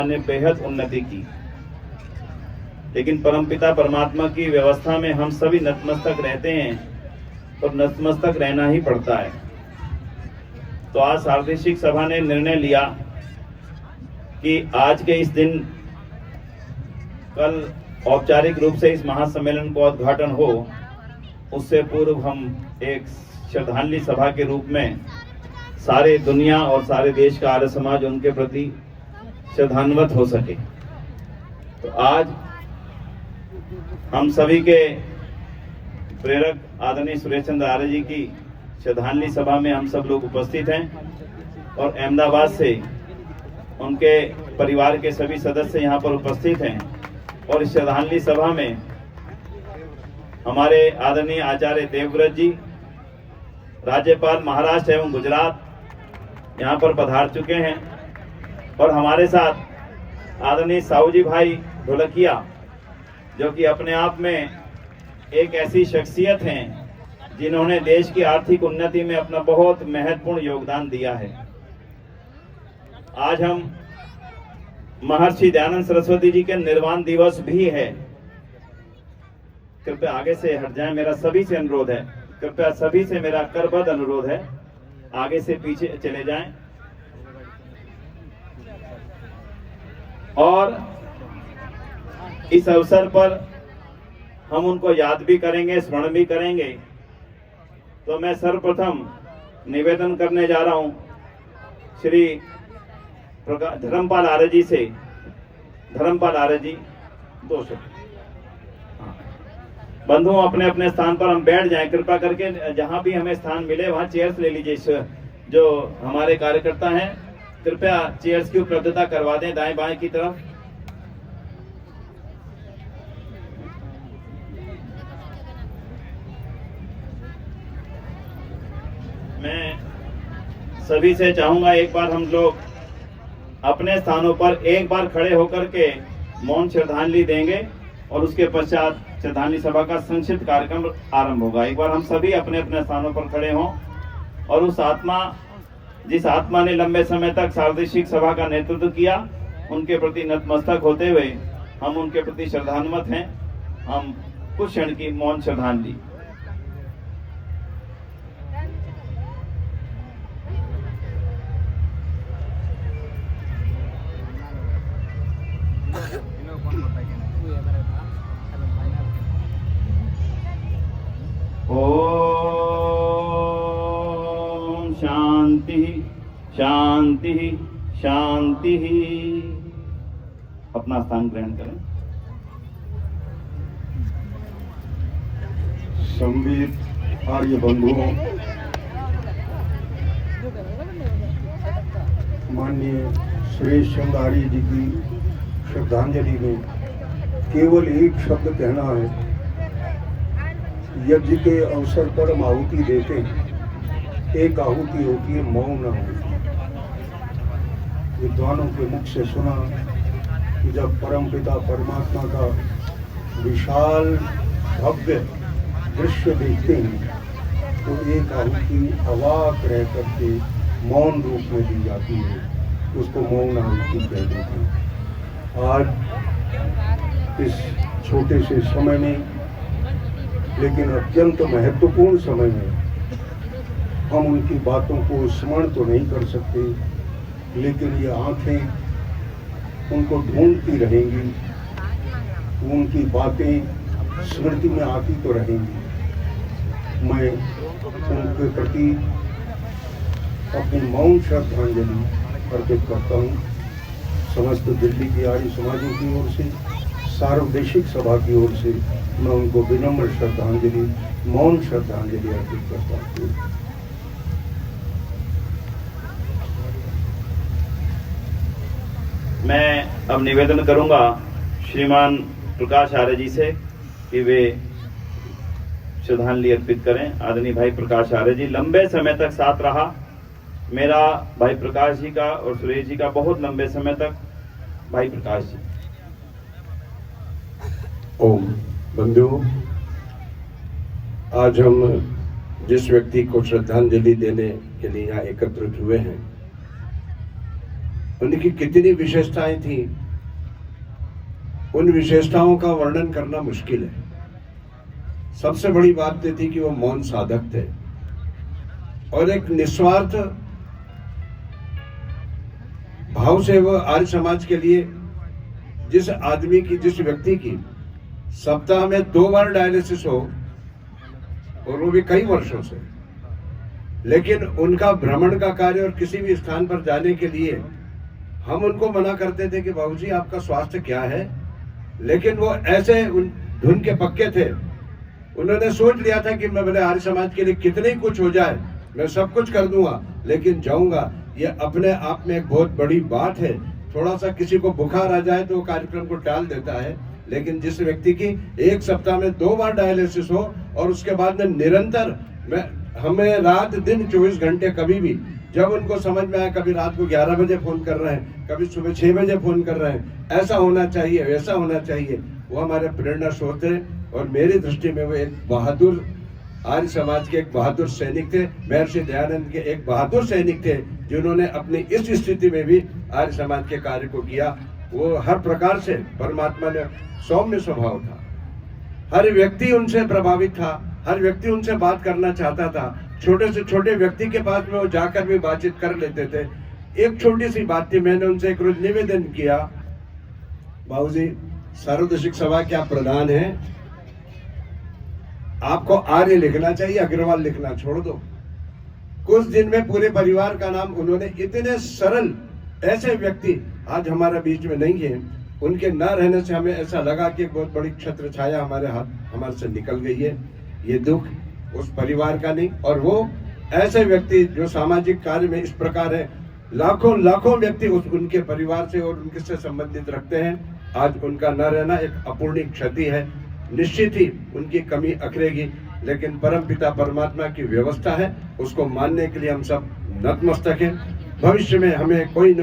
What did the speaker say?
ने बेहद उन्नति की, लेकिन परमपिता परमात्मा की व्यवस्था में हम सभी नतमस्तक रहते हैं और नतमस्तक रहना ही पड़ता है। तो आज सार्वदेशिक सभा ने निर्णय लिया कि आज के इस दिन कल औपचारिक रूप से इस महासम्मेलन का उद्घाटन हो, उससे पूर्व हम एक श्रद्धांजलि सभा के रूप में सारे दुनिया और सारे देश का आर्य समाज उनके प्रति श्रद्धान्वित हो सके। तो आज हम सभी के प्रेरक आदरणीय सुरेश चंद्र आर्य जी की श्रद्धांजलि सभा में हम सब लोग उपस्थित हैं और अहमदाबाद से उनके परिवार के सभी सदस्य यहाँ पर उपस्थित हैं। और इस श्रद्धांजलि सभा में हमारे आदरणीय आचार्य देवव्रत जी, राज्यपाल महाराष्ट्र एवं गुजरात यहाँ पर पधार चुके हैं और हमारे साथ आदरणीय साहू जी भाई ढोलकिया, जो कि अपने आप में एक ऐसी शख्सियत हैं जिन्होंने देश की आर्थिक उन्नति में अपना बहुत महत्वपूर्ण योगदान दिया है। आज हम महर्षि दयानंद सरस्वती जी के निर्वाण दिवस भी है। कृपया आगे से हट जाएं, मेरा सभी से अनुरोध है, कृपया सभी से मेरा करबद्ध अनुरोध है, आगे से पीछे चले जाएं। और इस अवसर पर हम उनको याद भी करेंगे, स्मरण भी करेंगे। तो मैं सर्वप्रथम निवेदन करने जा रहा हूं श्री धर्मपाल आर्य जी से। धर्मपाल आर्य जी, 2 शब्द। बंधुओं, अपने अपने स्थान पर हम बैठ जाएं, कृपा करके जहां भी हमें स्थान मिले वहां चेयर्स ले लीजिए। जो हमारे कार्यकर्ता हैं कृपया चेयर्स की उपलब्धता करवा दें दाएं बाएं की तरफ। मैं सभी से चाहूंगा एक बार हम लोग अपने स्थानों पर एक बार खड़े होकर के मौन श्रद्धांजलि देंगे और उसके पश्चात श्रद्धांजलि सभा का संक्षिप्त कार्यक्रम आरंभ होगा। एक बार हम सभी अपने अपने स्थानों पर खड़े हों और उस जिस आत्मा ने लंबे समय तक सार्वदेशिक सभा का नेतृत्व किया, उनके प्रति नतमस्तक होते हुए हम उनके प्रति श्रद्धान्वित हैं। हम कुछ क्षण की मौन श्रद्धांजलि। ओम शांति शांति शांति। अपना स्थान ग्रहण करें। संवित आर्य बंधुओं, माननीय सुरेश चंद्र आर्य जी की श्रद्धांजलि में केवल एक शब्द कहना है। यज्ञ के अवसर पर हम आहुति देते हैं, एक आहुति होती है मौन आहुति। विद्वानों के मुख से सुना कि जब परमपिता परमात्मा का विशाल भव्य दृश्य देखते हैं तो एक आहुति अवाक रह करके मौन रूप में दी जाती है, उसको मौन आहुति कह देते हैं। आज इस छोटे से समय में, लेकिन अत्यंत महत्वपूर्ण समय में, हम उनकी बातों को स्मरण तो नहीं कर सकते, लेकिन ये आंखें उनको ढूंढती रहेंगी, उनकी बातें स्मृति में आती तो रहेंगी। मैं उनके प्रति अपनी मौन श्रद्धांजलि अर्पित करता हूँ। समस्त दिल्ली की आर्य समाजों की ओर से, सार्वदेशिक सभा की ओर से मैं उनको विनम्र श्रद्धांजलि, मौन श्रद्धांजलि अर्पित करता हूँ। मैं अब निवेदन करूंगा श्रीमान प्रकाश आर्य जी से कि वे श्रद्धांजलि अर्पित करें। आदरणीय भाई प्रकाश आर्य जी लंबे समय तक साथ रहा, मेरा भाई प्रकाश जी का और सुरेश जी का बहुत लंबे समय तक। भाई प्रकाश जी। ओम बंधुओं, आज हम जिस व्यक्ति को श्रद्धांजलि देने के लिए यहाँ एकत्रित हुए हैं, उनकी कितनी विशेषताएं थी, उन विशेषताओं का वर्णन करना मुश्किल है। सबसे बड़ी बात ये थी कि वो मौन साधक थे और एक निस्वार्थ भाव से वो आर्य समाज के लिए, जिस आदमी की, जिस व्यक्ति की सप्ताह में 2 बार डायलिसिस हो और वो भी कई वर्षों से, लेकिन उनका भ्रमण का कार्य और किसी भी स्थान पर जाने के लिए हम उनको मना करते थे कि बाबूजी आपका स्वास्थ्य क्या है, लेकिन वो ऐसे धुन के पक्के थे। उन्होंने सोच लिया था कि मैं बोले आर्य समाज के लिए कितने ही कुछ हो जाए मैं सब कुछ कर दूंगा, लेकिन जाऊंगा। ये अपने आप में एक बहुत बड़ी बात है। थोड़ा सा किसी को बुखार आ जाए तो वो कार्यक्रम को टाल देता है, लेकिन जिस व्यक्ति की 1 सप्ताह में 2 बार डायलिसिस हो और उसके बाद में निरंतर हमें रात दिन 24 घंटे, कभी भी जब उनको समझ में आए, कभी रात को 11 बजे फोन कर रहे हैं, कभी सुबह 6 बजे फोन कर रहे हैं, ऐसा होना चाहिए, वैसा होना चाहिए, वो हमारे प्रेरणा स्रोत थे। और मेरी दृष्टि में वो एक बहादुर आर्य समाज के एक बहादुर सैनिक थे। महर्षि दयानंद के एक बहादुर सैनिक थे जिन्होंने अपनी इस स्थिति में भी आर्य समाज के कार्य को किया। वो हर प्रकार से परमात्मा ने सौम्य स्वभाव था, हर व्यक्ति उनसे प्रभावित था, हर व्यक्ति उनसे बात करना चाहता था। छोटे से छोटे व्यक्ति के पास में वो जाकर भी बातचीत कर लेते थे। एक छोटी सी बात थी, मैंने उनसे एक रोज निवेदन किया, बाबूजी सार्वदेशिक सभा के आप प्रधान हैं, आपको आर्य लिखना चाहिए, अग्रवाल लिखना छोड़ दो। कुछ दिन में पूरे परिवार का नाम उन्होंने, इतने सरल ऐसे व्यक्ति आज हमारे बीच में नहीं है, उनके न रहने से हमें ऐसा लगा कि बहुत बड़ी छत्र छाया हमारे से निकल गई है। ये दुख उस परिवार का नहीं, और वो ऐसे व्यक्ति जो सामाजिक कार्य में इस प्रकार है, लाखों लाखों व्यक्ति उनके परिवार से और उनके से संबंधित रखते हैं। आज उनका न रहना एक अपूर्णीय क्षति है। निश्चित ही उनकी कमी अखरेगी, लेकिन परम पिता परमात्मा की व्यवस्था है, उसको मानने के लिए हम सब नतमस्तक हैं। भविष्य में हमें कोई न